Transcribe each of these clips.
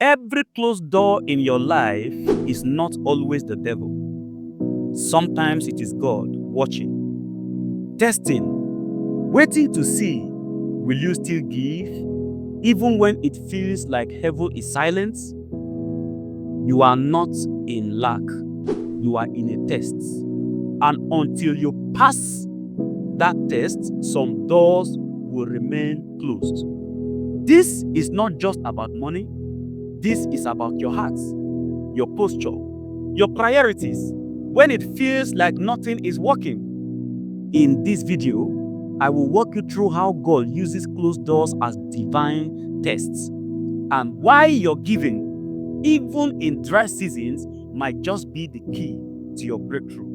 Every closed door in your life is not always the devil. Sometimes it is God watching, testing, waiting to see, will you still give even when it feels like heaven is silent? You are not in lack, you are in a test. And until you pass that test, some doors will remain closed. This is not just about money, this is about your heart, your posture, your priorities, when it feels like nothing is working. In this video, I will walk you through how God uses closed doors as divine tests and why your giving, even in dry seasons, might just be the key to your breakthrough.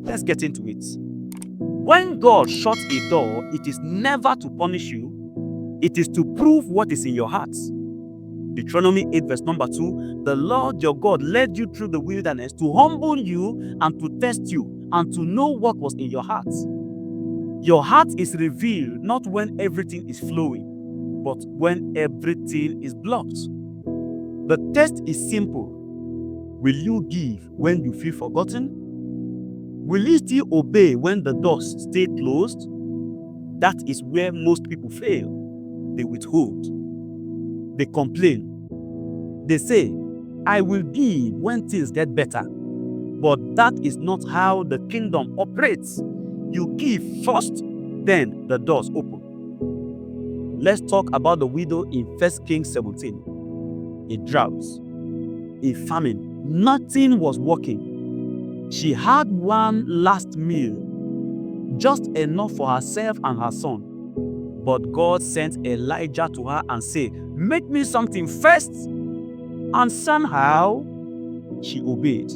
Let's get into it. When God shuts a door, it is never to punish you, it is to prove what is in your heart. Deuteronomy 8 verse number 2, the Lord your God led you through the wilderness to humble you and to test you and to know what was in your heart. Your heart is revealed not when everything is flowing, but when everything is blocked. The test is simple. Will you give when you feel forgotten? Will you still obey when the doors stay closed? That is where most people fail. They withhold. They complain. They say, I will give when things get better. But that is not how the kingdom operates. You give first, then the doors open. Let's talk about the widow in 1 Kings 17. A drought, a famine, nothing was working. She had one last meal, just enough for herself and her son. But God sent Elijah to her and said, make me something first. And somehow, she obeyed.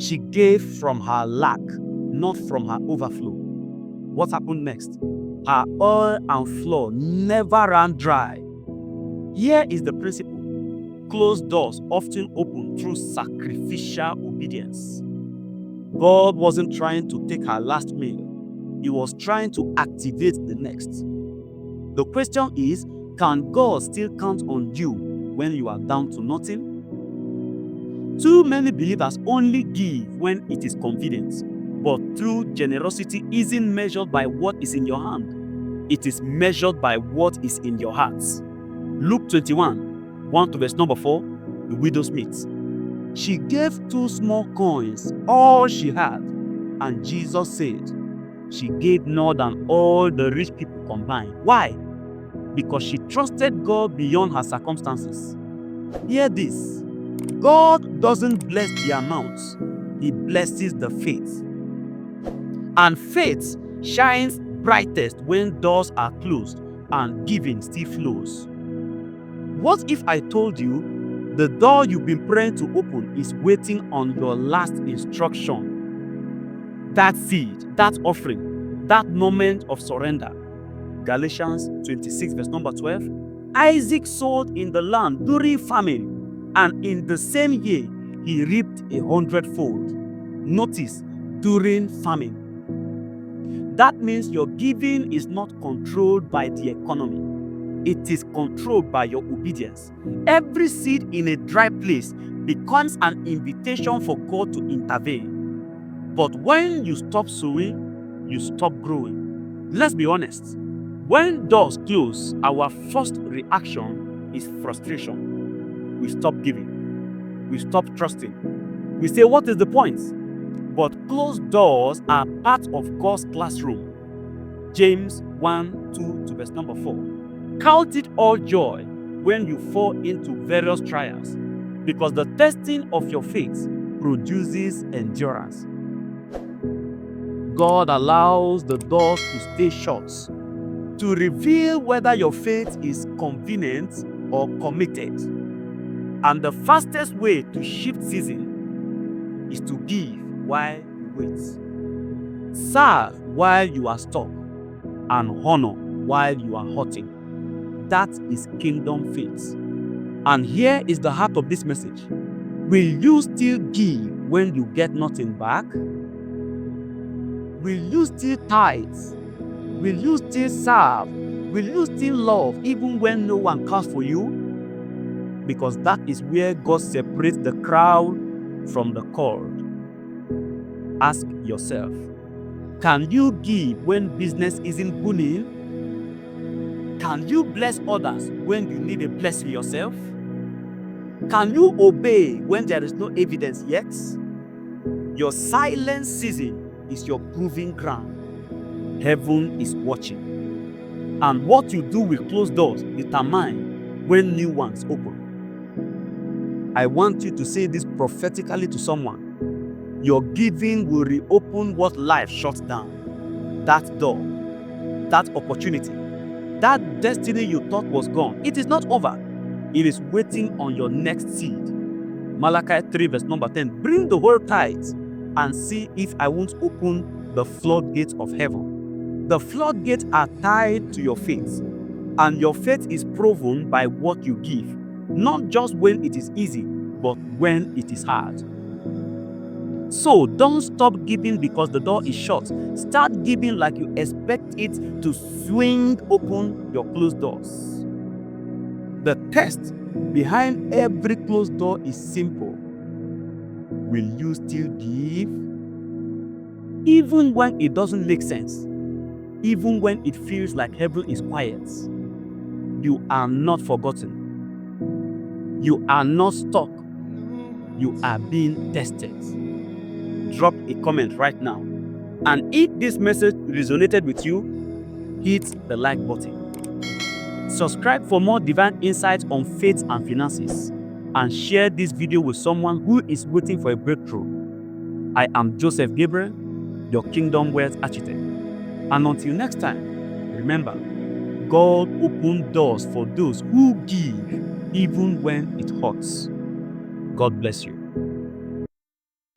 She gave from her lack, not from her overflow. What happened next? Her oil and flour never ran dry. Here is the principle. Closed doors often open through sacrificial obedience. God wasn't trying to take her last meal. He was trying to activate the next. The question is, can God still count on you when you are down to nothing? Too many believers only give when it is convenient, but true generosity isn't measured by what is in your hand. It is measured by what is in your heart. Luke 21, 1 to verse number 4, the widow's mite. She gave 2 small coins, all she had, and Jesus said, she gave more than all the rich people combined. Why? Because she trusted God beyond her circumstances. Hear this. God doesn't bless the amounts, He blesses the faith. And faith shines brightest when doors are closed and giving still flows. What if I told you the door you've been praying to open is waiting on your last instruction? That seed, that offering, that moment of surrender. Galatians 26 verse number 12. Isaac sowed in the land during famine, and in the same year he reaped 100-fold. Notice, during famine. That means your giving is not controlled by the economy. It is controlled by your obedience. Every seed in a dry place becomes an invitation for God to intervene. But when you stop sowing, you stop growing. Let's be honest. When doors close, our first reaction is frustration. We stop giving. We stop trusting. We say, what is the point? But closed doors are part of God's classroom. James 1, 2 to verse number 4. Count it all joy when you fall into various trials, because the testing of your faith produces endurance. God allows the doors to stay shut to reveal whether your faith is convenient or committed. And the fastest way to shift season is to give while you wait. Serve while you are stuck, and honor while you are hurting. That is kingdom faith. And here is the heart of this message. Will you still give when you get nothing back? Will you still tithe? Will you still serve? Will you still love even when no one cares for you? because that is where God separates the crowd from the called. Ask yourself, can you give when business isn't booming? Can you bless others when you need a blessing yourself? Can you obey when there is no evidence yet? Your silent season is your proving ground. Heaven is watching. And what you do with closed doors determine when new ones open. I want you to say this prophetically to someone. Your giving will reopen what life shuts down. That door, that opportunity, that destiny you thought was gone. It is not over. It is waiting on your next seed. Malachi 3 verse number 10. Bring the whole tithe and see if I won't open the floodgates of heaven. The floodgates are tied to your faith, and your faith is proven by what you give, not just when it is easy, but when it is hard. So don't stop giving because the door is shut. Start giving like you expect it to swing open your closed doors. The test behind every closed door is simple. Will you still give? Even when it doesn't make sense, even when it feels like heaven is quiet, you are not forgotten. You are not stuck. You are being tested. Drop a comment right now. And if this message resonated with you, hit the like button. Subscribe for more divine insights on faith and finances, and share this video with someone who is waiting for a breakthrough. I am Joseph Gabriel, your Kingdom Wealth Architect. And until next time, remember, God opens doors for those who give even when it hurts. God bless you.